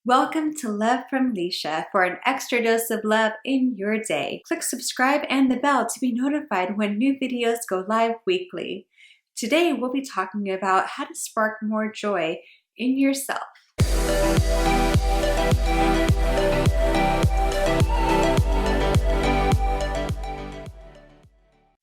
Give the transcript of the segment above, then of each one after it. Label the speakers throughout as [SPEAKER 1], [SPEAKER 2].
[SPEAKER 1] Welcome to Love from Leisha for an extra dose of love in your day. Click subscribe and the bell to be notified when new videos go live weekly. Today we'll be talking about how to spark more joy in yourself.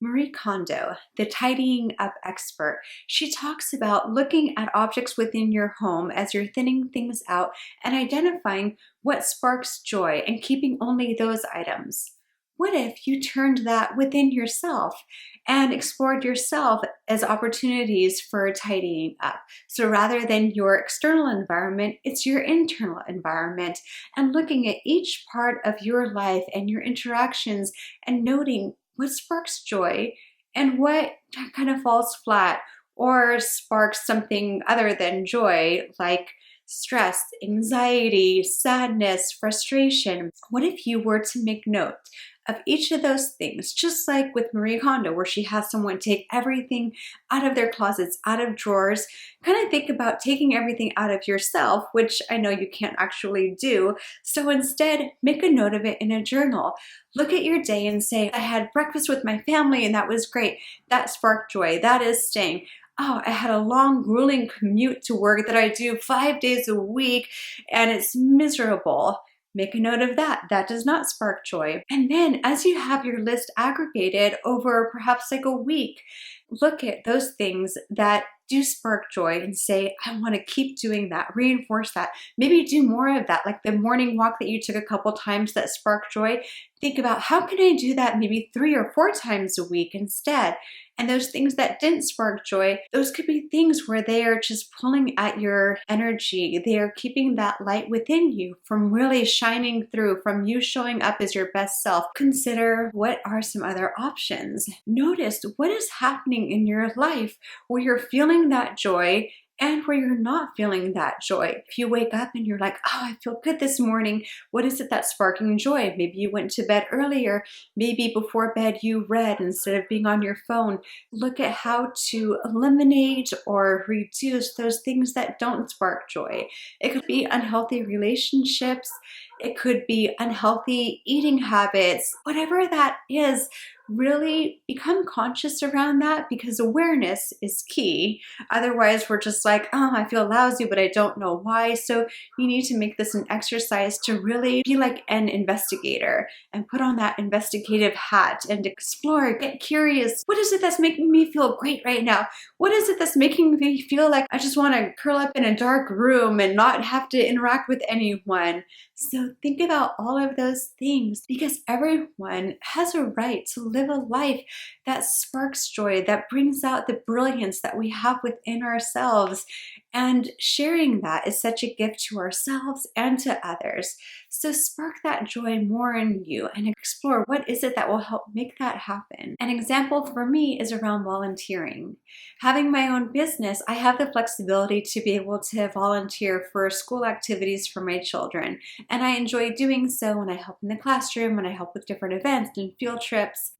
[SPEAKER 1] Marie Kondo, the tidying up expert, she talks about looking at objects within your home as you're thinning things out and identifying what sparks joy and keeping only those items. What if you turned that within yourself and explored yourself as opportunities for tidying up? So rather than your external environment, it's your internal environment, and looking at each part of your life and your interactions and noting what sparks joy and what kind of falls flat or sparks something other than joy, like stress, anxiety, sadness, frustration. What if you were to make note of each of those things, just like with Marie Kondo, where she has someone take everything out of their closets, out of drawers? Kind of think about taking everything out of yourself, which I know you can't actually do. So instead, make a note of it in a journal. Look at your day and say, I had breakfast with my family and that was great. That sparked joy. That is staying. Oh, I had a long, grueling commute to work that I do 5 days a week and it's miserable. Make a note of that. That does not spark joy. And then as you have your list aggregated over perhaps like a week, look at those things that do spark joy and say, I want to keep doing that, reinforce that. Maybe do more of that, like the morning walk that you took a couple times that sparked joy. Think about how can I do that maybe 3 or 4 times a week instead? And those things that didn't spark joy, those could be things where they are just pulling at your energy. They are keeping that light within you from really shining through, from you showing up as your best self. Consider what are some other options. Notice what is happening in your life where you're feeling that joy and where you're not feeling that joy. If you wake up and you're like, oh, I feel good this morning, what is it that's sparking joy? Maybe you went to bed earlier. Maybe before bed you read instead of being on your phone. Look at how to eliminate or reduce those things that don't spark joy. It could be unhealthy relationships. It could be unhealthy eating habits. Whatever that is, really become conscious around that, because awareness is key. Otherwise, we're just like, oh, I feel lousy, but I don't know why. So you need to make this an exercise to really be like an investigator and put on that investigative hat and explore, get curious. What is it that's making me feel great right now? What is it that's making me feel like I just want to curl up in a dark room and not have to interact with anyone? So think about all of those things, because everyone has a right to live a life that sparks joy, that brings out the brilliance that we have within ourselves. And sharing that is such a gift to ourselves and to others. So spark that joy more in you and explore what is it that will help make that happen. An example for me is around volunteering. Having my own business, I have the flexibility to be able to volunteer for school activities for my children. And I enjoy doing so when I help in the classroom, when I help with different events and field trips.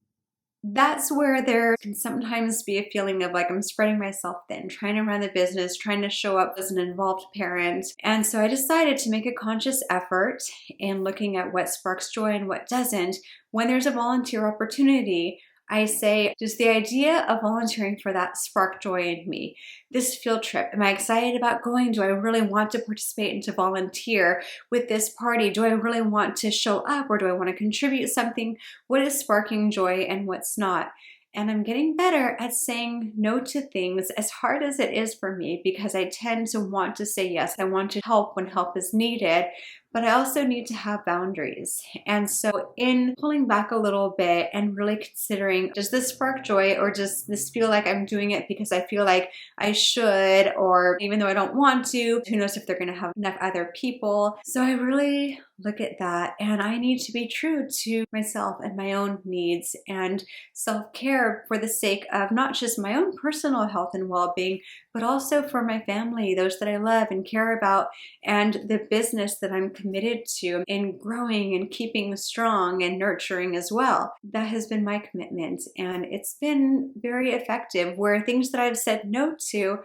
[SPEAKER 1] That's where there can sometimes be a feeling of like I'm spreading myself thin, trying to run the business, trying to show up as an involved parent. And so I decided to make a conscious effort in looking at what sparks joy and what doesn't. When there's a volunteer opportunity, I say, does the idea of volunteering for that spark joy in me? This field trip, am I excited about going? Do I really want to participate and to volunteer with this party? Do I really want to show up, or do I want to contribute something? What is sparking joy and what's not? And I'm getting better at saying no to things, as hard as it is for me, because I tend to want to say yes. I want to help when help is needed, but I also need to have boundaries. And so in pulling back a little bit and really considering, does this spark joy, or does this feel like I'm doing it because I feel like I should, or even though I don't want to, who knows if they're going to have enough other people. So I really look at that, and I need to be true to myself and my own needs and self-care for the sake of not just my own personal health and well-being, but also for my family, those that I love and care about, and the business that I'm committed to in growing and keeping strong and nurturing as well. That has been my commitment, and it's been very effective, where things that I've said no to,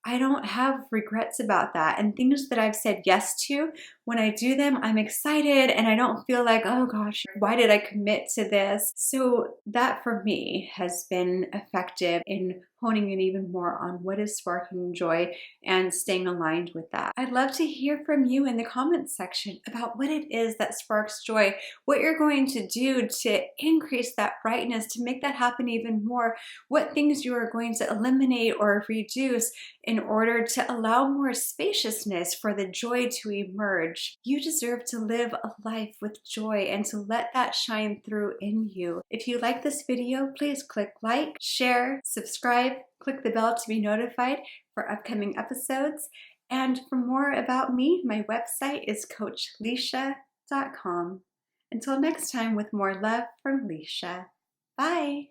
[SPEAKER 1] I don't have regrets about that. And things that I've said yes to, when I do them, I'm excited and I don't feel like, oh gosh, why did I commit to this? So that for me has been effective in honing in even more on what is sparking joy and staying aligned with that. I'd love to hear from you in the comments section about what it is that sparks joy, what you're going to do to increase that brightness, to make that happen even more, what things you are going to eliminate or reduce in order to allow more spaciousness for the joy to emerge. You deserve to live a life with joy and to let that shine through in you. If you like this video, please click like, share, subscribe, click the bell to be notified for upcoming episodes. And for more about me, my website is coachleisha.com. Until next time, with more love from Leisha. Bye.